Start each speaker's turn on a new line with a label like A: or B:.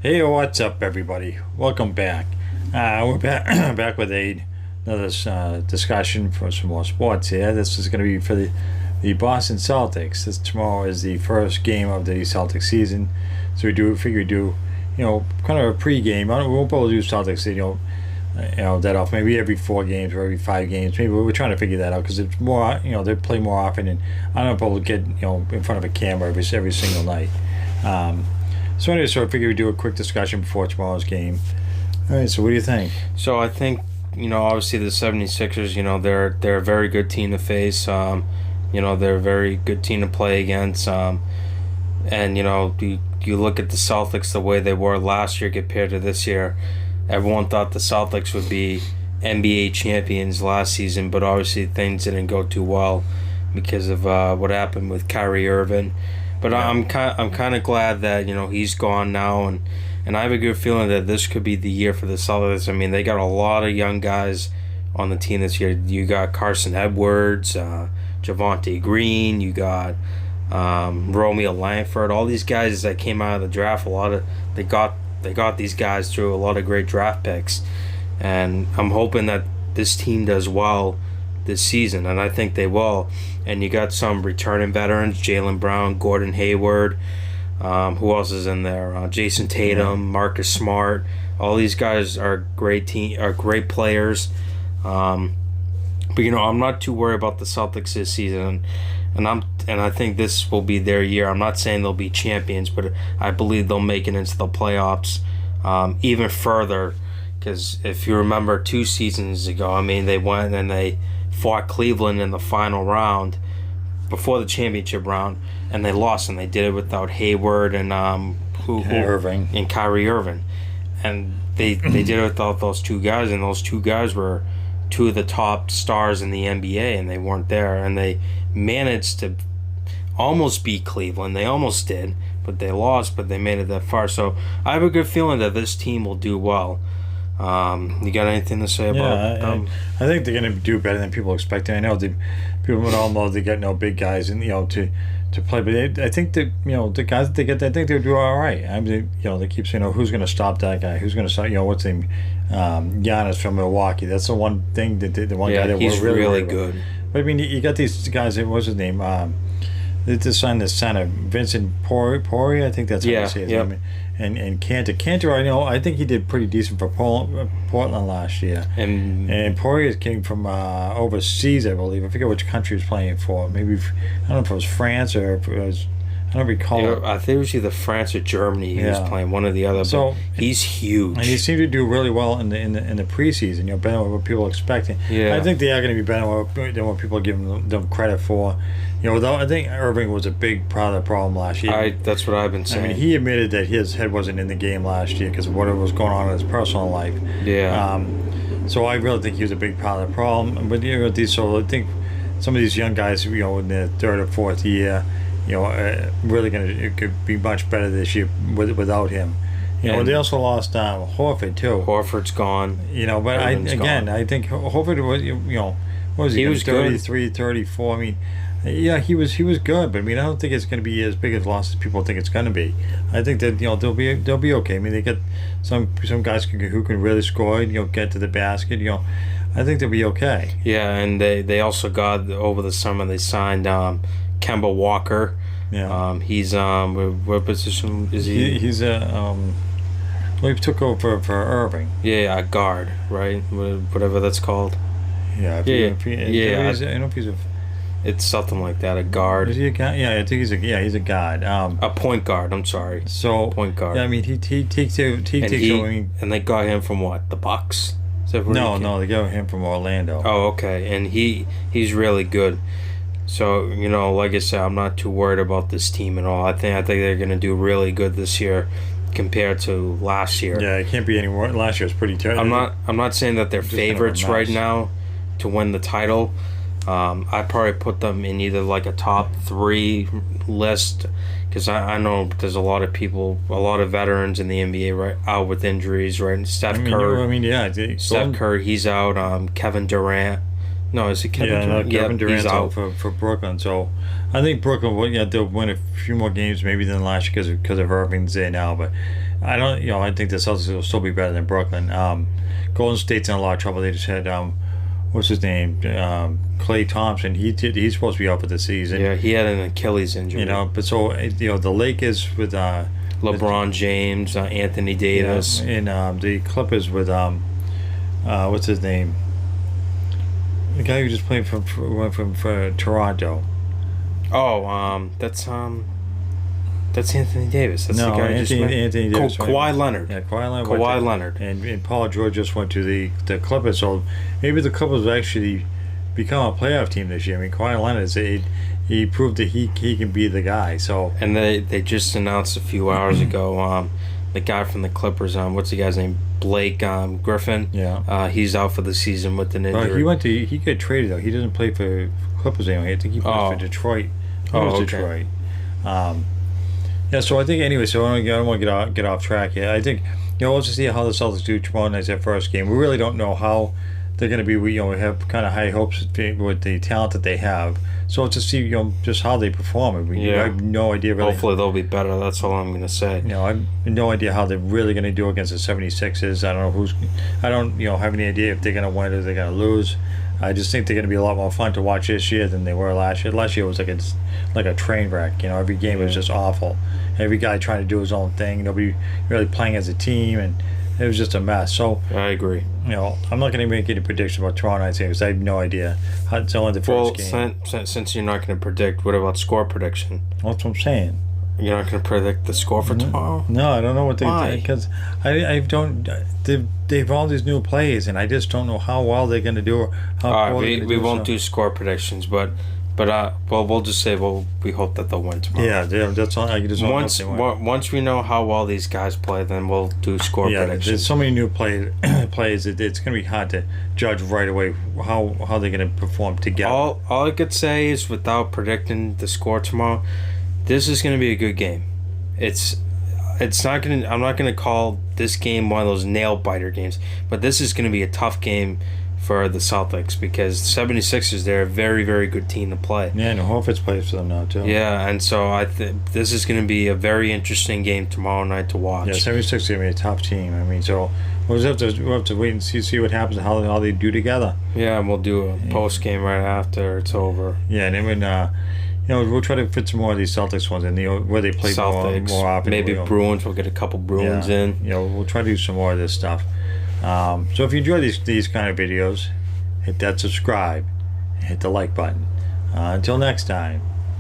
A: Hey, what's up, everybody? Welcome back. We're back, back with another discussion for some more sports here. This is going to be for the Boston Celtics. Tomorrow is the first game of the Celtics season, so we do, kind of a pre-game. We won't be able to do Celtics, that off. Maybe every 4 games or every 5 games. Maybe we're trying to figure that out because it's more, they play more often, and I don't know if we'll get in front of a camera every single night. So anyway, I figured we'd do a quick discussion before tomorrow's game. All right, so what do you think?
B: So I think, obviously the 76ers, they're a very good team to face. They're a very good team to play against. And, you look at the Celtics the way they were last year compared to this year. Everyone thought the Celtics would be NBA champions last season, but obviously things didn't go too well because of what happened with Kyrie Irving. But yeah. I'm kind of glad that he's gone now, and I have a good feeling that this could be the year for the Celtics. I mean, they got a lot of young guys on the team this year. You got Carson Edwards, Javonte Green, you got Romeo Langford, all these guys that came out of the draft. They got these guys through a lot of great draft picks, and I'm hoping that this team does well this season, and I think they will. And you got some returning veterans: Jaylen Brown, Gordon Hayward. Who else is in there? Jason Tatum, Marcus Smart. All these guys are great players. But I'm not too worried about the Celtics this season, and I think this will be their year. I'm not saying they'll be champions, but I believe they'll make it into the playoffs, even further. Because if you remember 2 seasons ago, I mean, they went and they fought Cleveland in the final round before the championship round, and they lost, and they did it without Hayward and
A: Irving
B: and Kyrie Irving, and they did it without those 2 guys, and those 2 guys were 2 of the top stars in the NBA, and they weren't there, and they managed to almost beat Cleveland. They almost did, but they lost, but they made it that far. So I have a good feeling that this team will do well. You got anything to say about them?
A: I think they're going to do better than people expecting. I know people would all know they get no big guys and to play, but I think that the guys that they get, I think they'll do all right. I mean, they keep saying, who's going to stop that guy? Who's going to stop? What's his name? Giannis from Milwaukee. That's the one thing that the one guy that
B: he's
A: we're
B: really good.
A: But I mean, you got these guys. What's his name? They just signed the center, Vincent Poirier. I think that's how you say his name. And Cantor, I think he did pretty decent for Portland last year. And Poirier came from overseas, I believe. I forget which country he was playing for. Maybe I don't know if it was France or if it was. I don't recall.
B: I think it was either France or Germany. He was playing one or the other. So he's huge,
A: and he seemed to do really well in the preseason. Better than what people were expecting.
B: Yeah,
A: I think they are going to be better than what people give them credit for. Though I think Irving was a big part of the problem last year.
B: That's what I've been saying.
A: I mean, he admitted that his head wasn't in the game last year because of whatever was going on in his personal life.
B: Yeah.
A: So I really think he was a big part of the problem. But so I think some of these young guys, in their 3rd or 4th year, really it could be much better this year without him. They also lost Horford too.
B: Horford's gone.
A: But I think Horford was, what was he?
B: He was
A: 33, 34. I mean, yeah, he was good, but I mean, I don't think it's going to be as big a loss as people think it's going to be. I think that they'll be okay. I mean, they get some guys who can really score, get to the basket. I think they'll be okay.
B: Yeah, and they also got over the summer they signed Kemba Walker.
A: Yeah.
B: He's what position is he?
A: He's he took over for Irving.
B: Yeah, a guard, right? Whatever that's called.
A: Yeah. I don't know if he's a.
B: It's something like that. A guard.
A: Is he a guard? Yeah, I think he's a guard.
B: A point guard. I'm sorry.
A: So
B: point guard.
A: Yeah, I mean he takes
B: and they got him from what? The Bucks.
A: No, they got him from Orlando.
B: Oh, okay, and he's really good. So like I said, I'm not too worried about this team at all. I think they're gonna do really good this year compared to last year.
A: Yeah, it can't be any more. Last year was pretty terrible.
B: I'm not saying that they're favorites right now to win the title. I'd probably put them in either like a top 3 list because I know there's a lot of veterans in the NBA right out with injuries, right? Steph Curry. Steph Curry, he's out. Kevin Durant. No, is it Kevin Durant?
A: Kevin Durant's out for Brooklyn. So I think Brooklyn, they'll win a few more games maybe than last year because of Irving's there now. But I don't, I think the Celtics will still be better than Brooklyn. Golden State's in a lot of trouble. They just had what's his name, Klay Thompson. He's supposed to be out for the season.
B: Yeah, he had an Achilles injury.
A: But so the Lakers with
B: LeBron James, Anthony Davis,
A: and the Clippers with what's his name, the guy who just played for Toronto.
B: Oh, that's Anthony Davis. That's
A: No,
B: the guy
A: Anthony Davis.
B: Kawhi Leonard.
A: Yeah, Kawhi Leonard.
B: Kawhi Leonard.
A: And Paul George just went to the Clippers. So maybe the Clippers will actually become a playoff team this year. I mean, Kawhi Leonard he proved that he can be the guy. So
B: and they just announced a few hours ago the guy from the Clippers. What's the guy's name? Blake Griffin.
A: Yeah.
B: He's out for the season with an injury.
A: He got traded though. He doesn't play for Clippers anymore. I think he plays for Detroit. Detroit. Yeah, so I think anyway. So I don't want to get off track here. I think we'll just see how the Celtics do tomorrow night's their first game. We really don't know how they're going to be. We have kind of high hopes with the talent that they have. So let's just see just how they perform. I have no idea really.
B: Hopefully they'll be better. That's all I'm going to say.
A: I have no idea how they're really going to do against the 76ers. I don't know I don't have any idea if they're going to win or they're going to lose. I just think they're going to be a lot more fun to watch this year than they were last year. Last year was like a train wreck. Every game was just awful. Every guy trying to do his own thing. Nobody really playing as a team, and it was just a mess. So
B: I agree.
A: I'm not going to make any predictions about tomorrow night's game because I have no idea. It's only the first game.
B: Since you're not going to predict, what about score prediction?
A: That's what I'm saying.
B: You're not going to predict the score for tomorrow?
A: No, I don't know what they
B: Why?
A: Because I don't. They've all these new plays, and I just don't know how well they're going to do.
B: All right, we won't do score predictions, but we'll just say we hope that they'll win tomorrow.
A: Yeah, that's all. I just
B: once we know how well these guys play, then we'll do score predictions.
A: There's so many new plays. It's going to be hard to judge right away how they're going to perform together.
B: All I could say is, without predicting the score tomorrow, this is going to be a good game. It's not going to. I'm not going to call this game one of those nail biter games, but this is going to be a tough game for the Celtics because the 76ers, they're a very, very good team to play.
A: Yeah, and Horford's plays for them now too.
B: Yeah, and so I think this is going to be a very interesting game tomorrow night to watch.
A: Yeah, 76ers is going to be a tough team. I mean, so we'll have to wait and see what happens, how they do together.
B: Yeah, and we'll do a post game right after it's over.
A: Yeah, and then when we'll try to fit some more of these Celtics ones in, where they play
B: Celtics,
A: more often.
B: Maybe Bruins. We'll get a couple Bruins in.
A: We'll try to do some more of this stuff. So if you enjoy these kind of videos, hit that subscribe, hit the like button. Until next time.